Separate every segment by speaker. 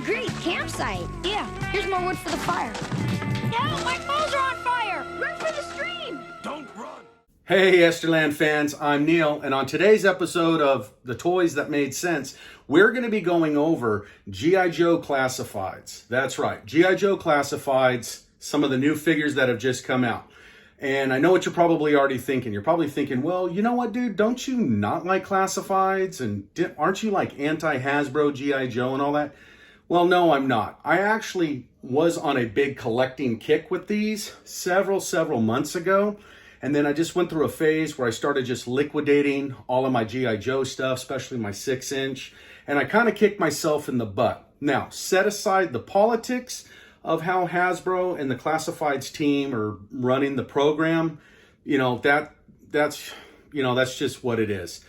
Speaker 1: great campsite. Yeah, here's more wood for the fire. No, my clothes are on fire. Run for the stream.
Speaker 2: Don't run.
Speaker 3: Hey Yesterland fans, I'm Neal, and on today's episode of The Toys That Made Sense, we're going to be going over G.I. Joe Classifieds. That's right, G.I. Joe Classifieds, some of the new figures that have just come out. And I know what you're probably already thinking. You're probably thinking, well, you know what, dude? Don't you not like classifieds? And aren't you like anti-Hasbro, G.I. Joe and all that? Well, no, I'm not. I actually was on a big collecting kick with these several months ago. And then I just went through a phase where I started just liquidating all of my G.I. Joe stuff, especially my 6-inch. And I kind of kicked myself in the butt. Now, set aside the politics of how Hasbro and the classifieds team are running the program, that's just what it is.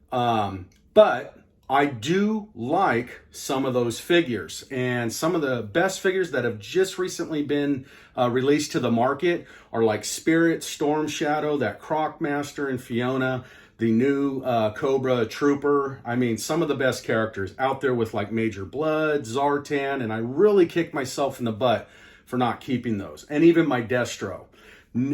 Speaker 3: But I do like some of those figures, and some of the best figures that have just recently been released to the market are like Spirit, Storm Shadow, that Croc Master and Fiona, the new Cobra Trooper. I mean, some of the best characters out there with like Major Blood, Zartan, and I really kicked myself in the butt for not keeping those. And even my Destro.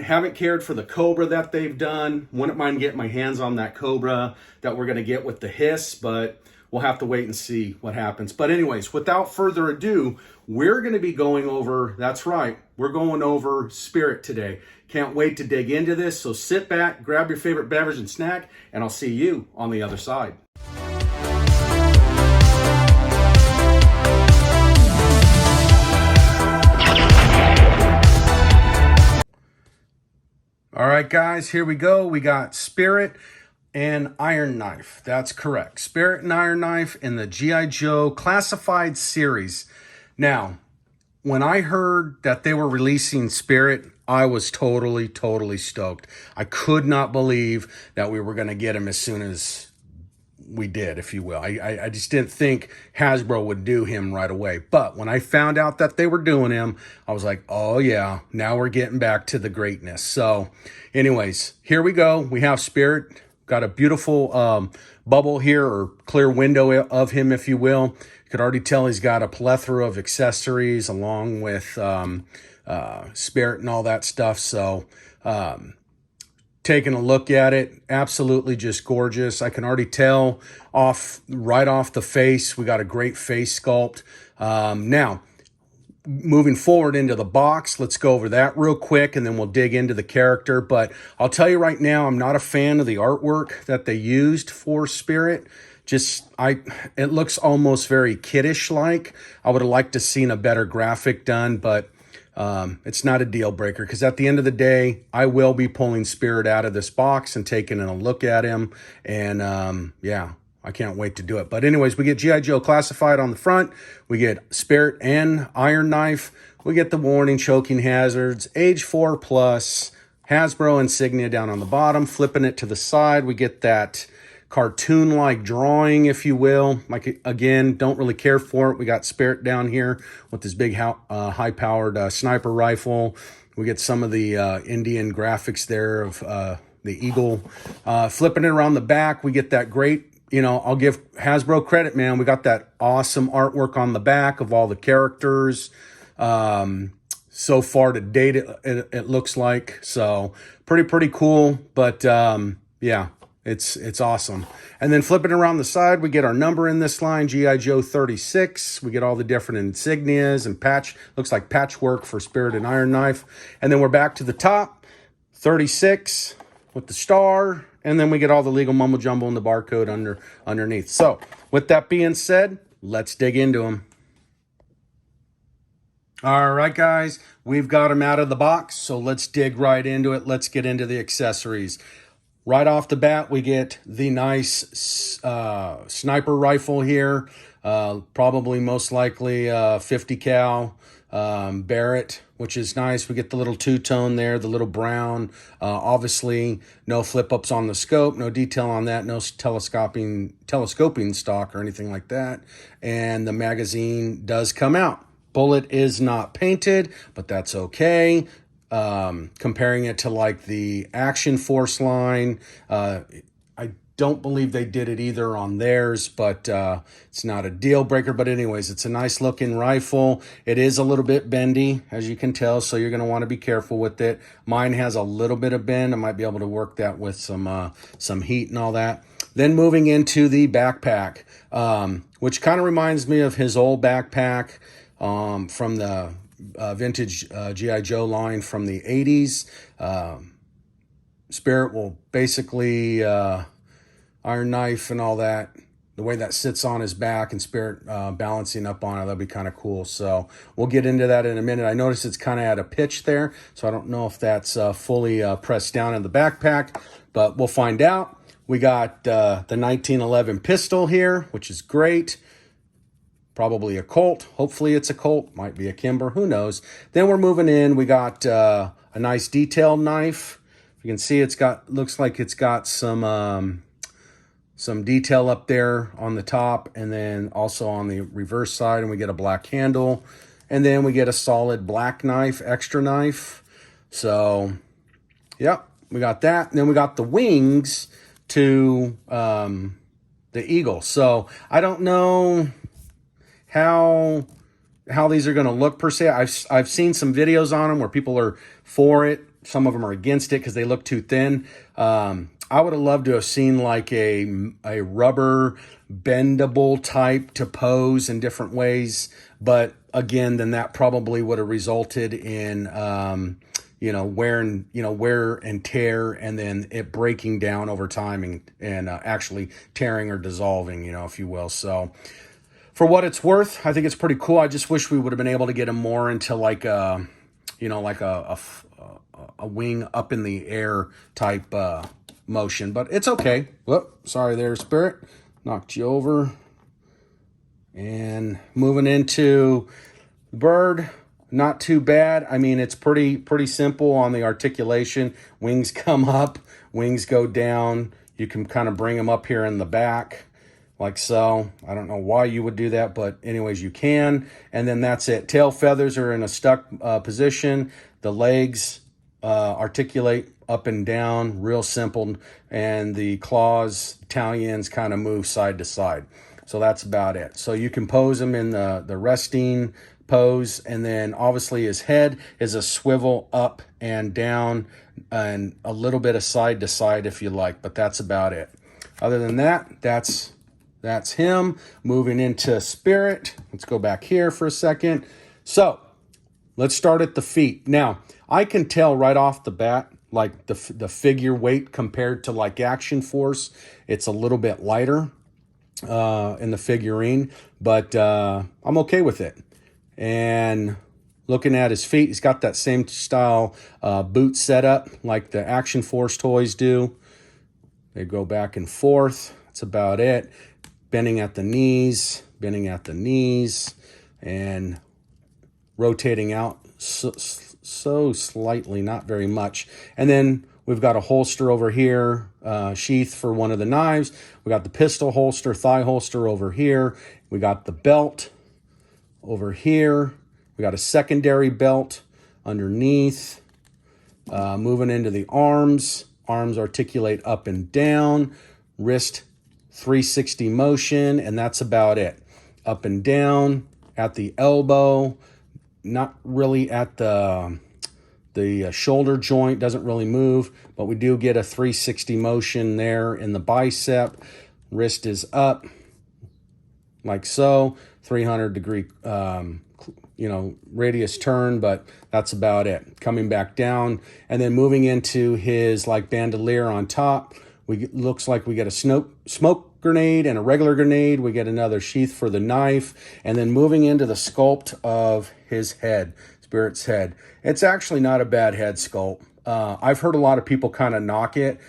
Speaker 3: Haven't cared for the Cobra that they've done. Wouldn't mind getting my hands on that Cobra that we're going to get with the Hiss, but we'll have to wait and see what happens. But anyways, without further ado, we're going to be going over, that's right, we're going over Spirit today. Can't wait to dig into this, so sit back, grab your favorite beverage and snack, and I'll see you on the other side. All right, guys, here we go. We got Spirit and Iron Knife. That's correct. Spirit and Iron Knife in the G.I. Joe Classified series. Now, when I heard that they were releasing Spirit, I was totally stoked. I could not believe that we were going to get him as soon as we did, if you will. I just didn't think Hasbro would do him right away. But when I found out that they were doing him, I was like, oh yeah, now we're getting back to the greatness. So anyways, here we go. We have Spirit. Got a beautiful bubble here, or clear window of him, if you will. You could already tell he's got a plethora of accessories along with Spirit and all that stuff. So taking a look at it, absolutely just gorgeous. I can already tell right off the face, we got a great face sculpt. Now, moving forward into the box, let's go over that real quick and then we'll dig into the character. But I'll tell you right now, I'm not a fan of the artwork that they used for Spirit. It looks almost very kiddish like. I would have liked to seen a better graphic done, but it's not a deal breaker, because at the end of the day, I will be pulling Spirit out of this box and taking a look at him. And yeah, I can't wait to do it. But anyways, we get G.I. Joe Classified on the front. We get Spirit and Iron Knife. We get the warning, choking hazards, age 4+, Hasbro insignia down on the bottom. Flipping it to the side, we get that cartoon-like drawing, if you will. Like, again, don't really care for it. We got Spirit down here with this big high-powered sniper rifle. We get some of the Indian graphics there of the eagle. Flipping it around the back, we get that great, I'll give Hasbro credit, man. We got that awesome artwork on the back of all the characters. So far to date, it looks like. So pretty cool. But yeah, it's awesome. And then flipping around the side, we get our number in this line, G.I. Joe 36. We get all the different insignias and looks like patchwork for Spirit and Iron Knife. And then we're back to the top, 36 with the star. And then we get all the legal mumbo jumbo and the barcode underneath. So with that being said, let's dig into them. All right, guys, we've got them out of the box. So let's dig right into it. Let's get into the accessories. Right off the bat, we get the nice sniper rifle here. Probably most likely 50 cal Barrett, which is nice. We get the little two-tone there, the little brown. Obviously, no flip-ups on the scope, no detail on that, no telescoping stock or anything like that. And the magazine does come out. Bullet is not painted, but that's okay. Comparing it to like the Action Force line, I don't believe they did it either on theirs, but it's not a deal breaker. But anyways, it's a nice looking rifle. It is a little bit bendy, as you can tell, so you're going to want to be careful with it. Mine has a little bit of bend. I might be able to work that with some heat and all that. Then moving into the backpack, which kind of reminds me of his old backpack from the vintage G.I. Joe line from the 80s. Spirit will basically iron knife and all that, the way that sits on his back and Spirit balancing up on it, that'll be kind of cool. So we'll get into that in a minute. I notice it's kind of at a pitch there, so I don't know if that's fully pressed down in the backpack, but we'll find out. We got the 1911 pistol here, which is great. Probably a Colt. Hopefully it's a Colt. Might be a Kimber. Who knows? Then we're moving in. We got a nice detailed knife. You can see looks like it's got some detail up there on the top, and then also on the reverse side, and we get a black handle, and then we get a solid black knife, extra knife. So, yep, we got that. And then we got the wings to the Eagle. So I don't know how these are going to look per se. I've seen some videos on them where people are for it. Some of them are against it because they look too thin. I would have loved to have seen like a rubber bendable type to pose in different ways. But again, then that probably would have resulted in, wear and tear, and then it breaking down over time and actually tearing or dissolving, if you will. So for what it's worth, I think it's pretty cool. I just wish we would have been able to get them more into like a wing up in the air type motion, but it's okay. Whoop, sorry there, Spirit. Knocked you over. And moving into the bird, not too bad. I mean, it's pretty simple on the articulation. Wings come up, wings go down. You can kind of bring them up here in the back, like so. I don't know why you would do that, but anyways, you can. And then that's it. Tail feathers are in a stuck position. The legs articulate up and down, real simple. And the claws, talons kind of move side to side. So that's about it. So you can pose him in the resting pose. And then obviously his head is a swivel up and down and a little bit of side to side if you like, but that's about it. Other than that, that's him. Moving into Spirit. Let's go back here for a second. So let's start at the feet. Now, I can tell right off the bat, like the figure weight compared to like Action Force, it's a little bit lighter in the figurine, but I'm okay with it. And looking at his feet, he's got that same style boot setup like the Action Force toys do. They go back and forth. That's about it. Bending at the knees, and rotating out so slightly, not very much. And then we've got a holster over here, sheath for one of the knives. We got the pistol holster, thigh holster over here. We got the belt over here. We got a secondary belt underneath. Moving into the arms. Arms articulate up and down. Wrist 360 motion, and that's about it. Up and down at the elbow, not really at the shoulder joint, doesn't really move, but we do get a 360 motion there in the bicep. Wrist is up like so, 300 degree radius turn, but that's about it. Coming back down and then moving into his like bandolier on top. Looks like we get a smoke grenade and a regular grenade. We get another sheath for the knife. And then moving into the sculpt of his head, Spirit's head. It's actually not a bad head sculpt. I've heard a lot of people kind of knock it.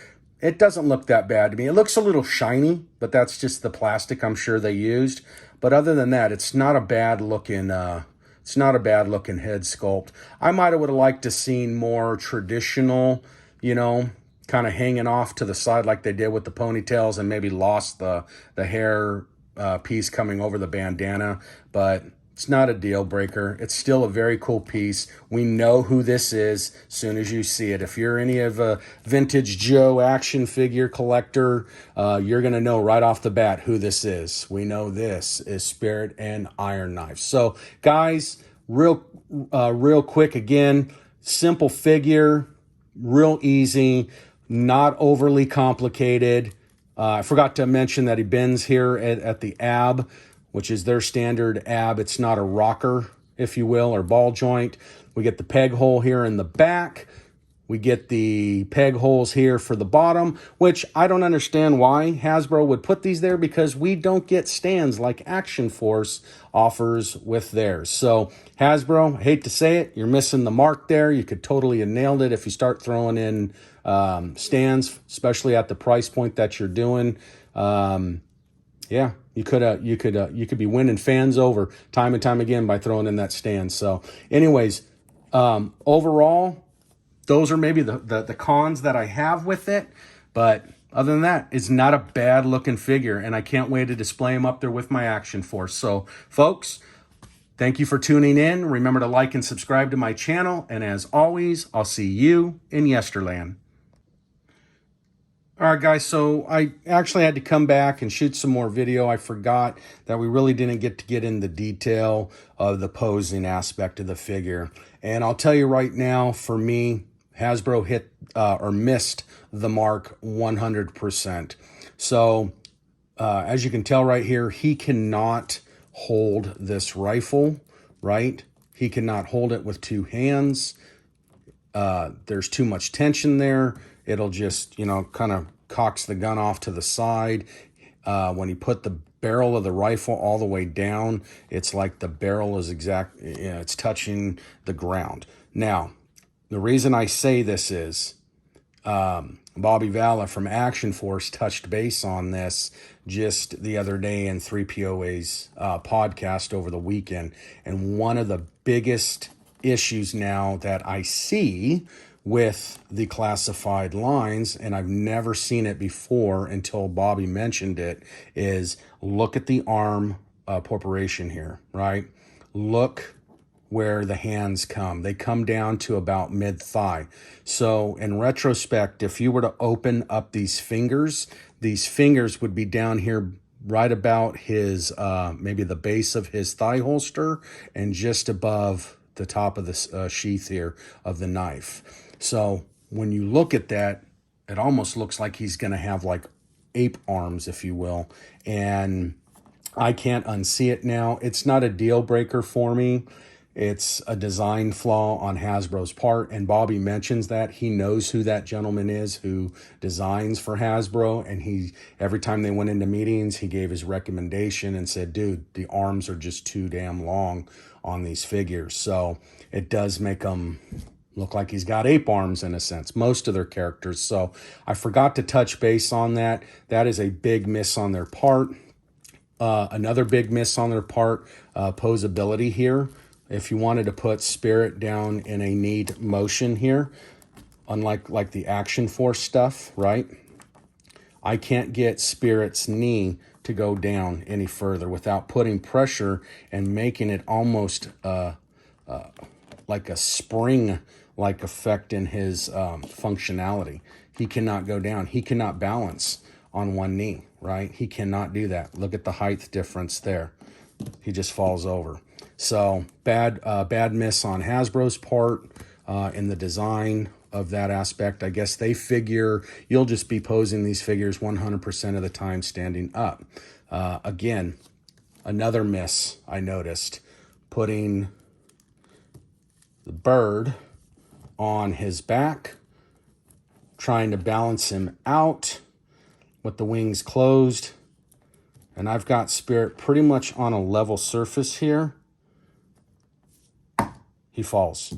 Speaker 3: It doesn't look that bad to me. It looks a little shiny, but that's just the plastic I'm sure they used. But other than that, it's not a bad looking head sculpt. I might have would have liked to seen more traditional, kind of hanging off to the side like they did with the ponytails, and maybe lost the hair piece coming over the bandana. But It's not a deal breaker. It's still a very cool piece. We know who this is as soon as you see it. If you're any of a vintage Joe action figure collector, you're going to know right off the bat who this is. We know this is Spirit and Iron Knife. So, guys, real quick again, simple figure, real easy, not overly complicated. I forgot to mention that he bends here at the ab, which is their standard ab. It's not a rocker, if you will, or ball joint. We get the peg hole here in the back. We get the peg holes here for the bottom, which I don't understand why Hasbro would put these there, because we don't get stands like Action Force offers with theirs. So Hasbro, hate to say it, you're missing the mark there. You could totally have nailed it if you start throwing in stands, especially at the price point that you're doing. Yeah, you could be winning fans over time and time again by throwing in that stand. So anyways, overall, those are maybe the cons that I have with it. But other than that, it's not a bad looking figure, and I can't wait to display them up there with my Action Force. So folks, thank you for tuning in. Remember to like and subscribe to my channel. And as always, I'll see you in Yesterland. All right, guys, so I actually had to come back and shoot some more video. I forgot that we really didn't get in the detail of the posing aspect of the figure. And I'll tell you right now, for me, Hasbro hit or missed the mark 100%. So as you can tell right here, he cannot hold this rifle, right? He cannot hold it with two hands. There's too much tension there. It'll just, kind of cocks the gun off to the side. When you put the barrel of the rifle all the way down, it's like the barrel is it's touching the ground. Now, the reason I say this is Bobby Valla from Action Force touched base on this just the other day in 3POA's podcast over the weekend. And one of the biggest issues now that I see with the classified lines, and I've never seen it before until Bobby mentioned it, is look at the arm preparation here, right? Look where the hands come. They come down to about mid-thigh. So in retrospect, if you were to open up these fingers would be down here right about his, maybe the base of his thigh holster and just above the top of the sheath here of the knife. So when you look at that, it almost looks like he's going to have like ape arms, if you will. And I can't unsee it now. It's not a deal breaker for me. It's a design flaw on Hasbro's part. And Bobby mentions that. He knows who that gentleman is who designs for Hasbro. And every time they went into meetings, he gave his recommendation and said, dude, the arms are just too damn long on these figures. So it does make them look like he's got ape arms in a sense, most of their characters. So I forgot to touch base on that. That is a big miss on their part. Another big miss on their part, posability here. If you wanted to put Spirit down in a kneed motion here, unlike like the Action Force stuff, right? I can't get Spirit's knee to go down any further without putting pressure and making it almost like a spring-like effect in his functionality. He cannot go down. He cannot balance on one knee, right? He cannot do that. Look at the height difference there. He just falls over. So bad miss on Hasbro's part in the design of that aspect. I guess they figure you'll just be posing these figures 100% of the time standing up. Again, another miss I noticed, putting the bird on his back, trying to balance him out with the wings closed. And I've got Spirit pretty much on a level surface here. He falls.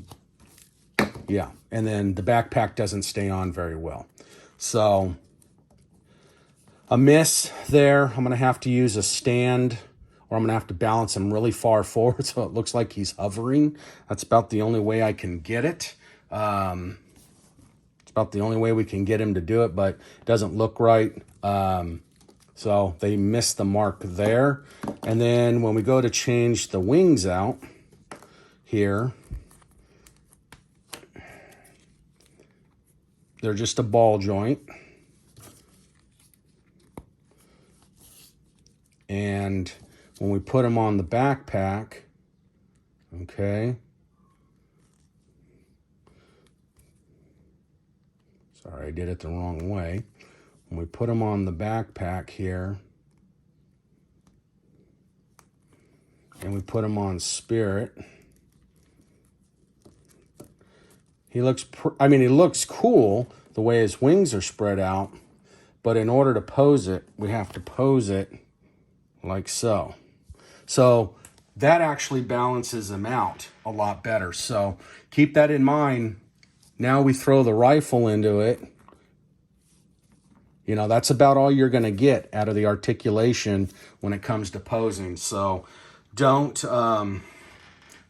Speaker 3: Yeah, and then the backpack doesn't stay on very well. So a miss there. I'm going to have to use a stand, or I'm going to have to balance him really far forward so it looks like he's hovering. That's about the only way I can get it. It's about the only way we can get him to do it, but it doesn't look right. So they missed the mark there. And then when we go to change the wings out here, they're just a ball joint. And when we put them on the backpack, okay. Sorry, I did it the wrong way. When we put them on the backpack here, and we put him on Spirit, he looks, he looks cool the way his wings are spread out, but in order to pose it, we have to pose it like so. So that actually balances him out a lot better. So keep that in mind. Now we throw the rifle into it. You know, that's about all you're going to get out of the articulation when it comes to posing. So don't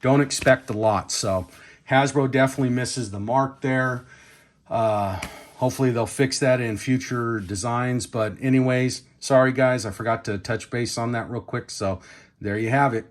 Speaker 3: expect a lot. So Hasbro definitely misses the mark there. Hopefully they'll fix that in future designs. But anyways, sorry guys, I forgot to touch base on that real quick. So there you have it.